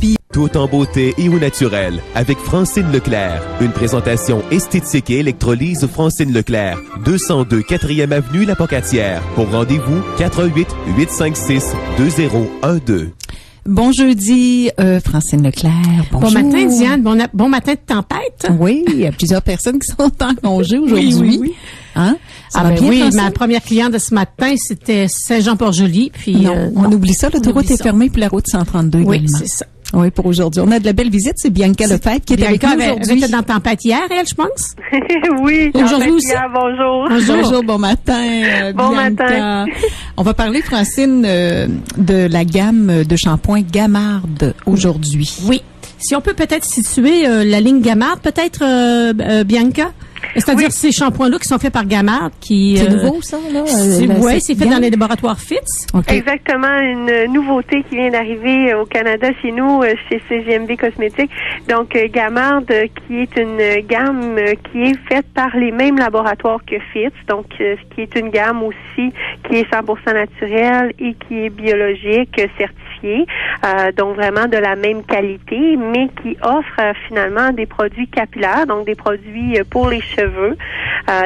thérapie. Tout en beauté et au naturel, avec Francine Leclerc. Une présentation esthétique et électrolyse Francine Leclerc. 202 4e Avenue La Pocatière. Pour rendez-vous, 418-856-2012. Bon jeudi, Francine Leclerc. Bonjour. Bon matin, Diane. Bon matin de tempête. Oui, il y a plusieurs personnes qui sont en congé aujourd'hui. Oui. Hein? Ma première cliente de ce matin, c'était Saint-Jean-Port-Joli. Puis non, on oublie ça. L'autoroute est fermée puis la route 132 oui, également. C'est ça. Oui, pour aujourd'hui. On a de la belle visite. C'est Bianca Lefebvre qui est avec nous aujourd'hui. Elle était dans Tempête hier, elle, je pense. Oui. Aujourd'hui aussi. Hier, bonjour. Bonjour, bon matin. Bon Bianca. matin. On va parler, Francine, de la gamme de shampoings Gamarde aujourd'hui. Oui. Si on peut peut-être situer la ligne Gamarde, peut-être, Bianca? C'est-à-dire ces shampoings-là qui sont faits par Gamarde, qui... C'est nouveau, ça, là? Oui, c'est fait dans les laboratoires Fitz. Okay. Exactement, une nouveauté qui vient d'arriver au Canada chez nous, chez CGMV Cosmétiques. Donc, Gamarde, qui est une gamme qui est faite par les mêmes laboratoires que Fitz, donc qui est une gamme aussi qui est 100% naturelle et qui est biologique, certifiée, donc vraiment de la même qualité, mais qui offre finalement des produits capillaires, donc des produits pour les cheveux.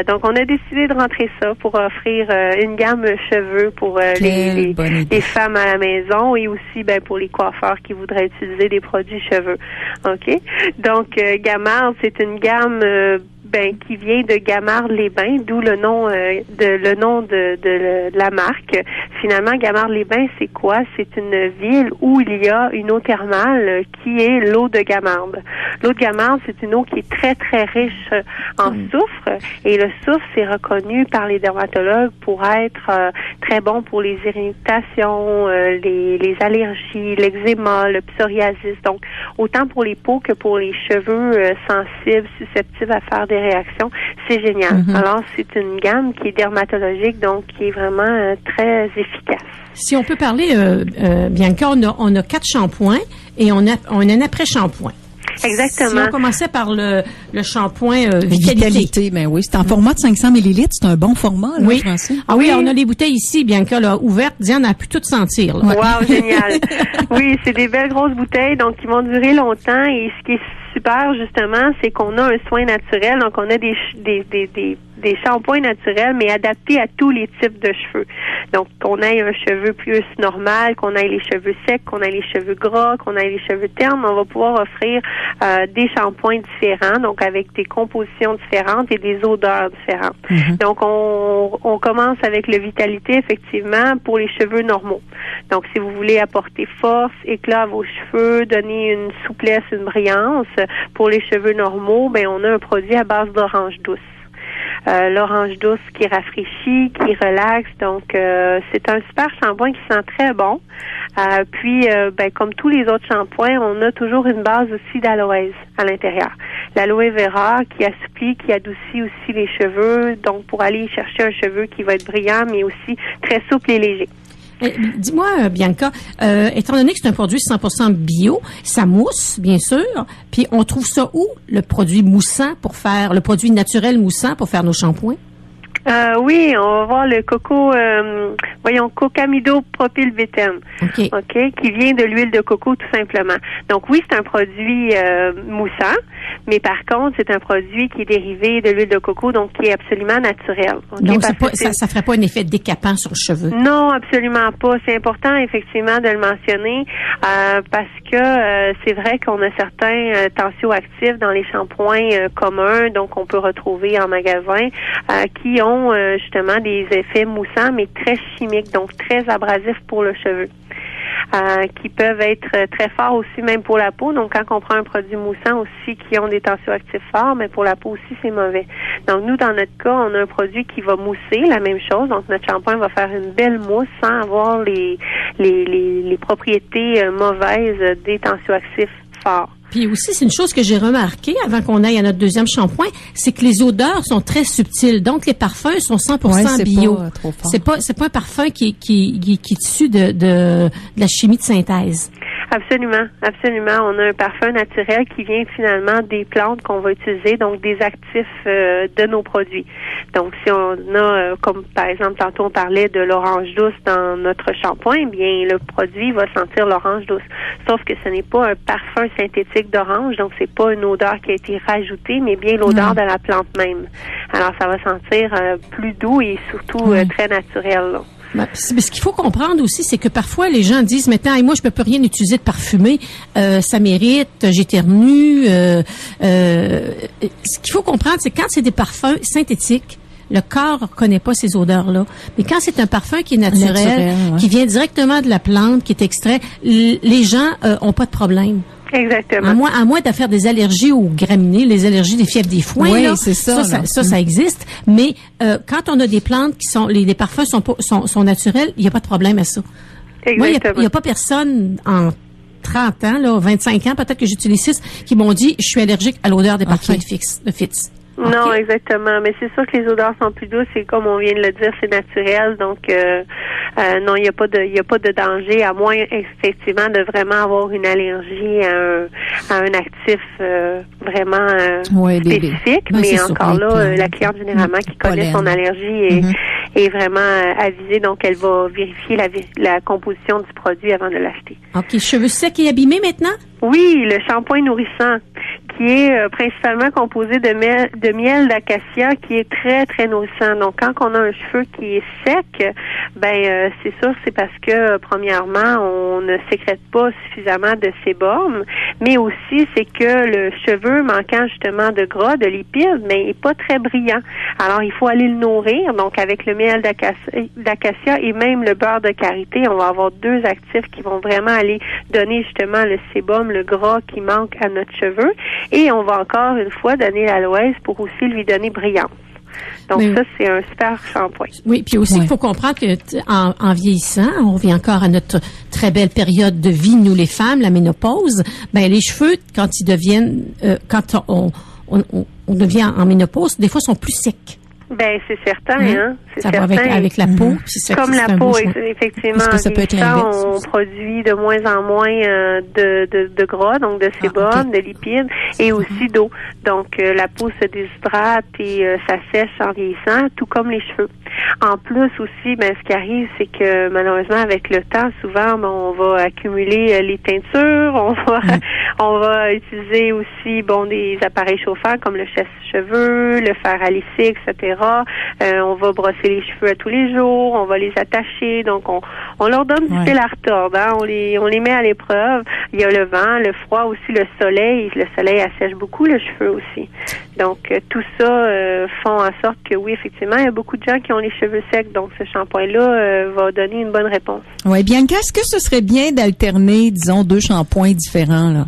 Donc, on a décidé de rentrer ça pour offrir une gamme cheveux pour les femmes à la maison et aussi pour les coiffeurs qui voudraient utiliser des produits cheveux. OK? Donc, Gamarde, c'est une gamme qui vient de Gamarde-les-Bains, d'où le nom de la marque. Finalement, Gamarde-les-Bains, c'est quoi? C'est une ville où il y a une eau thermale qui est l'eau de Gamarde. L'eau de Gamarde, c'est une eau qui est très, très riche en soufre. Et le soufre, c'est reconnu par les dermatologues pour être très bon pour les irritations, les allergies, l'eczéma, le psoriasis. Donc, autant pour les peaux que pour les cheveux sensibles, susceptibles à faire des réactions, c'est génial. Mm-hmm. Alors, c'est une gamme qui est dermatologique, donc qui est vraiment très efficace. Si on peut parler, Bianca, on a 4 shampoings et on a un après-shampoing. Exactement. Si on commençait par le shampoing Vitalité. Ben oui, c'est en format de 500 millilitres, c'est un bon format, là, oui. Francine. Ah oui, on a les bouteilles ici, Bianca, là, ouvertes. Diane a pu tout sentir. Là. Wow, génial. Oui, c'est des belles grosses bouteilles, donc qui vont durer longtemps. Et ce qui est super, justement, c'est qu'on a un soin naturel. Donc, on a des shampoings naturels, mais adaptés à tous les types de cheveux. Donc, qu'on ait un cheveu plus normal, qu'on ait les cheveux secs, qu'on ait les cheveux gras, qu'on ait les cheveux ternes, on va pouvoir offrir des shampoings différents, donc avec des compositions différentes et des odeurs différentes. Mm-hmm. Donc, on commence avec le Vitalité, effectivement, pour les cheveux normaux. Donc, si vous voulez apporter force, éclat à vos cheveux, donner une souplesse, une brillance, pour les cheveux normaux, on a un produit à base d'orange douce. L'orange douce qui rafraîchit, qui relaxe. Donc, c'est un super shampoing qui sent très bon. Puis, comme tous les autres shampoings, on a toujours une base aussi d'aloès à l'intérieur. L'aloe vera qui assouplit, qui adoucit aussi les cheveux. Donc, pour aller chercher un cheveu qui va être brillant, mais aussi très souple et léger. Dis-moi, Bianca, étant donné que c'est un produit 100% bio, ça mousse, bien sûr, puis on trouve ça où, le produit moussant le produit naturel moussant pour faire nos shampoings? Oui, on va voir le cocamido propylbétène. OK, qui vient de l'huile de coco, tout simplement. Donc, oui, c'est un produit moussant, mais par contre, c'est un produit qui est dérivé de l'huile de coco, donc qui est absolument naturel. Okay? Donc, ça ferait pas un effet décapant sur le cheveu? Non, absolument pas. C'est important, effectivement, de le mentionner parce que c'est vrai qu'on a certains tensioactifs dans les shampoings communs, donc on peut retrouver en magasin, qui ont justement des effets moussants, mais très chimiques, donc très abrasifs pour le cheveu. Qui peuvent être très forts aussi, même pour la peau. Donc, quand on prend un produit moussant aussi qui ont des tensioactifs forts, mais pour la peau aussi, c'est mauvais. Donc, nous, dans notre cas, on a un produit qui va mousser, la même chose. Donc, notre shampoing va faire une belle mousse sans avoir les propriétés mauvaises des tensioactifs forts. Puis aussi, c'est une chose que j'ai remarqué avant qu'on aille à notre deuxième shampoing, c'est que les odeurs sont très subtiles. Donc, les parfums sont 100% bio. Pas trop fort. C'est pas un parfum qui est issu de la chimie de synthèse. Absolument, absolument. On a un parfum naturel qui vient finalement des plantes qu'on va utiliser, donc des actifs de nos produits. Donc, si on a, comme par exemple, tantôt on parlait de l'orange douce dans notre shampoing, bien le produit va sentir l'orange douce. Sauf que ce n'est pas un parfum synthétique d'orange, donc c'est pas une odeur qui a été rajoutée, mais bien l'odeur de la plante même. Alors, ça va sentir plus doux et surtout très naturel, là. Mais ce qu'il faut comprendre aussi, c'est que parfois les gens disent maintenant, moi je peux plus rien utiliser de parfumé, ça mérite, j'éternue. Ce qu'il faut comprendre, c'est quand c'est des parfums synthétiques, le corps ne connaît pas ces odeurs-là. Mais quand c'est un parfum qui est naturel qui vient directement de la plante, qui est extrait, les gens ont pas de problème. Exactement. À moins de faire des allergies aux graminées, les allergies des fièvres des foins, oui, là, c'est ça existe. Mais quand on a des plantes qui sont, les parfums sont naturels, il n'y a pas de problème à ça. Exactement. Moi, il n'y a pas personne en 30 ans, là, 25 ans, peut-être que j'utilise 6, qui m'ont dit, je suis allergique à l'odeur des parfums de Fitz. Non, exactement. Mais c'est sûr que les odeurs sont plus douces et comme on vient de le dire, c'est naturel. Donc, non, il n'y a pas de danger, à moins, effectivement, de vraiment avoir une allergie à un actif vraiment spécifique. Mais encore là, la cliente, généralement, qui connaît son allergie est vraiment avisée. Donc, elle va vérifier la composition du produit avant de l'acheter. OK. Cheveux secs et abîmés maintenant? Oui, le shampoing nourrissant, qui est principalement composé de miel d'acacia, qui est très, très nourrissant. Donc, quand on a un cheveu qui est sec, c'est sûr, c'est parce que, premièrement, on ne sécrète pas suffisamment de sébum, mais aussi, c'est que le cheveu, manquant justement de gras, de lipides, mais est pas très brillant. Alors, il faut aller le nourrir. Donc, avec le miel d'acacia et même le beurre de karité, on va avoir deux actifs qui vont vraiment aller donner justement le sébum, le gras qui manque à notre cheveu. Et on va encore une fois donner l'aloès pour aussi lui donner brillance. Donc ça, c'est un super shampoing. Oui, puis aussi, il faut comprendre que en vieillissant, on revient encore à notre très belle période de vie, nous les femmes, la ménopause. Les cheveux, quand ils deviennent, quand on devient en ménopause, des fois, sont plus secs. C'est certain, hein. C'est ça certain. va avec la peau. Comme la peau, effectivement. Est-ce que ça peut être l'inverse? On produit de moins en moins de gras, donc de sébum, de lipides, et aussi d'eau. Donc, la peau se déshydrate et ça sèche en vieillissant, tout comme les cheveux. En plus aussi, ce qui arrive, c'est que malheureusement, avec le temps, souvent, on va accumuler les teintures, on va utiliser aussi, des appareils chauffants comme le sèche-cheveux, le fer à lisser, etc. On va brosser les cheveux à tous les jours, on va les attacher, donc on leur donne du fil à retordre, hein? On les met à l'épreuve. Il y a le vent, le froid aussi, le soleil assèche beaucoup le cheveu aussi. Donc tout ça font en sorte que oui, effectivement, il y a beaucoup de gens qui ont les cheveux secs, donc ce shampoing-là va donner une bonne réponse. Oui, Bianca, est-ce que ce serait bien d'alterner, disons, deux shampoings différents, là?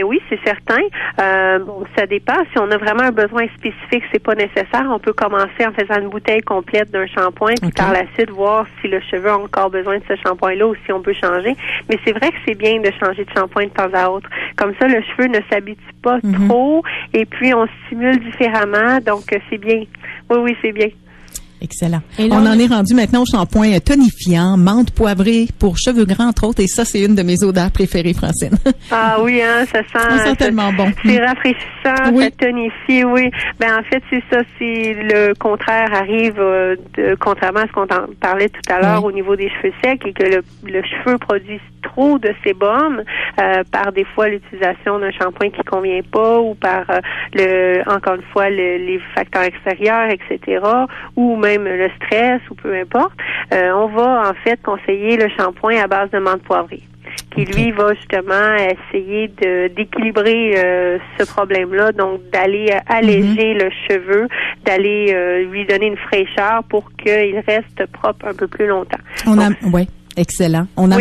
Oui, c'est certain. Ça dépend. Si on a vraiment un besoin spécifique, c'est pas nécessaire. On peut commencer en faisant une bouteille complète d'un shampoing, puis par la suite voir si le cheveu a encore besoin de ce shampoing-là ou si on peut changer. Mais c'est vrai que c'est bien de changer de shampoing de temps à autre. Comme ça, le cheveu ne s'habitue pas trop et puis on stimule différemment. Donc, c'est bien. Oui, c'est bien. Excellent. Et là, on en est rendu maintenant au shampoing tonifiant, menthe poivrée pour cheveux gras, entre autres, et ça, c'est une de mes odeurs préférées, Francine. Ah oui, hein, ça sent tellement bon. C'est rafraîchissant, ça tonifie, oui. En fait, c'est ça, c'est le contraire arrive, contrairement à ce qu'on parlait tout à l'heure au niveau des cheveux secs, et que le cheveu produit trop de sébum par des fois l'utilisation d'un shampoing qui convient pas ou par encore une fois les facteurs extérieurs, etc. ou même le stress ou peu importe. On va en fait conseiller le shampoing à base de menthe poivrée qui lui va justement essayer d'équilibrer ce problème-là, donc d'aller alléger le cheveu, d'aller lui donner une fraîcheur pour qu'il reste propre un peu plus longtemps. Excellent. On a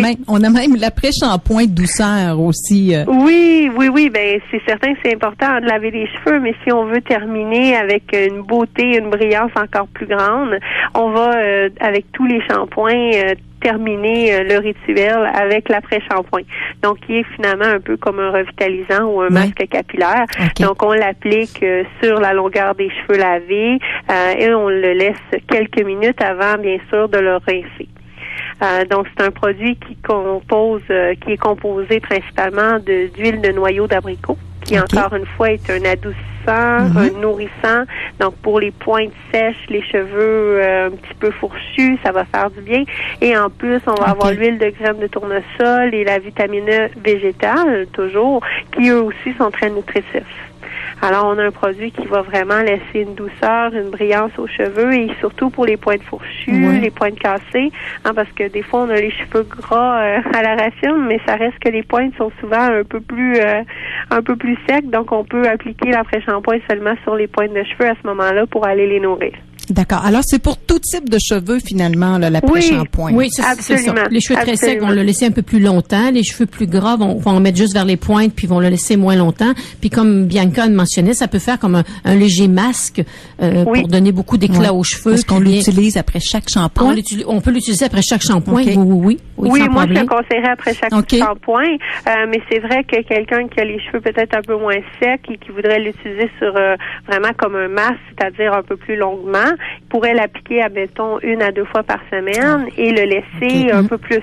même l'après-shampoing douceur aussi. Oui. C'est certain que c'est important de laver les cheveux, mais si on veut terminer avec une beauté, une brillance encore plus grande, on va avec tous les shampoings terminer le rituel avec l'après-shampoing. Donc, qui est finalement un peu comme un revitalisant ou un masque capillaire. Donc, on l'applique sur la longueur des cheveux lavés et on le laisse quelques minutes avant, bien sûr, de le rincer. Donc, c'est un produit qui est composé principalement d'huile de noyau d'abricot, qui encore une fois est un adoucissant, un nourrissant. Donc, pour les pointes sèches, les cheveux un petit peu fourchus, ça va faire du bien. Et en plus, on va avoir l'huile de graines de tournesol et la vitamine E végétale, toujours, qui eux aussi sont très nutritifs. Alors, on a un produit qui va vraiment laisser une douceur, une brillance aux cheveux et surtout pour les pointes fourchues, les pointes cassées, parce que des fois, on a les cheveux gras à la racine, mais ça reste que les pointes sont souvent un peu plus secs, donc on peut appliquer l'après-shampoing seulement sur les pointes de cheveux à ce moment-là pour aller les nourrir. D'accord. Alors, c'est pour tout type de cheveux, finalement, là, l'après-shampoing. Oui, c'est ça. Les cheveux très secs vont le laisser un peu plus longtemps. Les cheveux plus gras vont en mettre juste vers les pointes, puis vont le laisser moins longtemps. Puis comme Bianca mentionnait, ça peut faire comme un léger masque pour donner beaucoup d'éclat aux cheveux. Est-ce qu'on l'utilise après chaque shampoing? On peut l'utiliser après chaque shampoing. Okay. Oui, moi, je le conseillerais après chaque shampoing. Mais c'est vrai que quelqu'un qui a les cheveux peut-être un peu moins secs et qui voudrait l'utiliser sur vraiment comme un masque, c'est-à-dire un peu plus longuement, pourrait l'appliquer, admettons, 1 à 2 fois par semaine et le laisser un peu plus.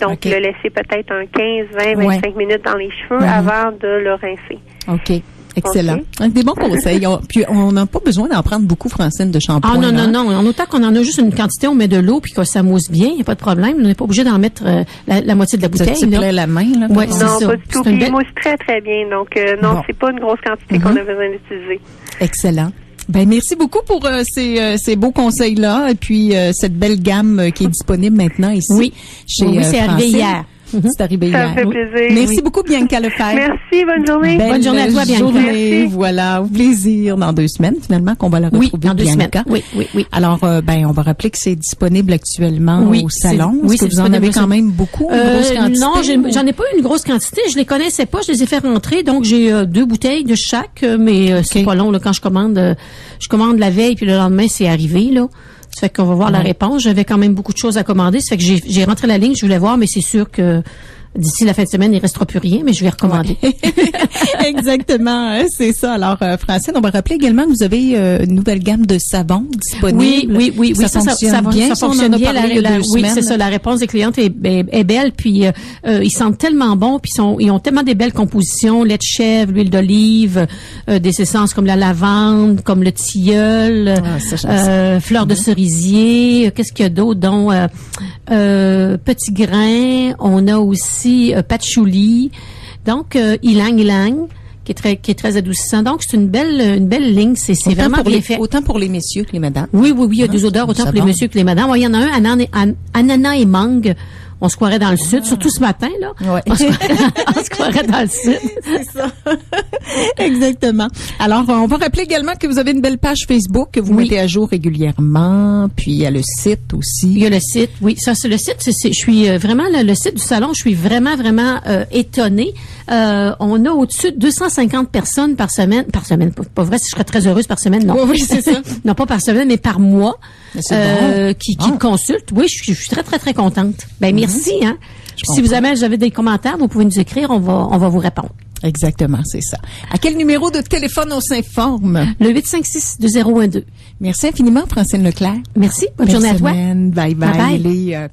Donc, le laisser peut-être un 15, 20, 25 minutes dans les cheveux avant de le rincer. OK. Excellent. Des bons conseils. Puis, on n'a pas besoin d'en prendre beaucoup, Francine, de shampoing. Ah, non. En autant qu'on en a juste une quantité, on met de l'eau puis que ça mousse bien, il n'y a pas de problème. On n'est pas obligé d'en mettre la moitié de la bouteille. Ça te plaît la main, là? Ouais, non, pas du tout. Puis, il mousse très, très bien. Donc, non, c'est pas une grosse quantité qu'on a besoin d'utiliser. Excellent. Ben, merci beaucoup pour ces beaux conseils-là et puis cette belle gamme qui est disponible maintenant ici chez c'est arrivé hier. C'est arrivé hier. Ça fait plaisir. Merci beaucoup, Bianca Lefebvre. Merci, bonne journée. Bonne journée à toi, Bianca. Merci. Voilà, au plaisir. Dans 2 semaines, finalement, qu'on va la retrouver, dans 2 Bianca. semaines. Oui. Alors, on va rappeler que c'est disponible actuellement au salon. Est-ce que vous en avez quand même beaucoup, une grosse quantité? Non, j'en ai pas une grosse quantité. Je les connaissais pas. Je les ai fait rentrer. Donc, j'ai 2 bouteilles de chaque, mais c'est pas long, là. Quand je commande la veille, puis le lendemain, c'est arrivé, là. Ça fait qu'on va voir la réponse. J'avais quand même beaucoup de choses à commander. Ça fait que j'ai rentré la ligne. Je voulais voir, mais c'est sûr que d'ici la fin de semaine, il restera plus rien, mais je vais recommander. Exactement, c'est ça. Alors, Francine, on va rappeler également que vous avez une nouvelle gamme de savons disponible. Oui. Ça fonctionne bien. Ça fonctionne bien. Oui, c'est ça. La réponse des clientes est belle. Puis ils sentent tellement bon. Puis ils ont tellement des belles compositions, lait de chèvre, l'huile d'olive, des essences comme la lavande, comme le tilleul, fleurs de cerisier. Qu'est-ce qu'il y a d'autre? Donc petits grains. On a aussi patchouli, donc ylang qui est très adoucissant. Donc c'est une belle ligne, c'est vraiment bien fait. Autant pour les messieurs que les madames. Oui, il y a 2 odeurs autant pour les messieurs que les madames. Il y en a un ananas et mangue. On se croirait dans le sud, surtout ce matin, là. Ouais. On se croirait dans le sud. C'est ça. Exactement. Alors, on va rappeler également que vous avez une belle page Facebook que vous mettez à jour régulièrement. Puis, il y a le site aussi. Il y a le site, oui. Ça, c'est le site. Je suis vraiment, le site du salon, je suis vraiment étonnée. On a au-dessus de 250 personnes par semaine. Pas vrai, si je serais très heureuse par semaine, non. Oui, c'est ça. Non, pas par semaine, mais par mois. Qui bon. consultent. Oui, je suis très, très, très contente. Ben, merci, hein. Si vous avez des commentaires, vous pouvez nous écrire, on va vous répondre. Exactement, c'est ça. À quel numéro de téléphone on s'informe? Le 856-2012. Merci infiniment, Francine Leclerc. Merci. Bonne journée à toi. Bye bye. Bye bye.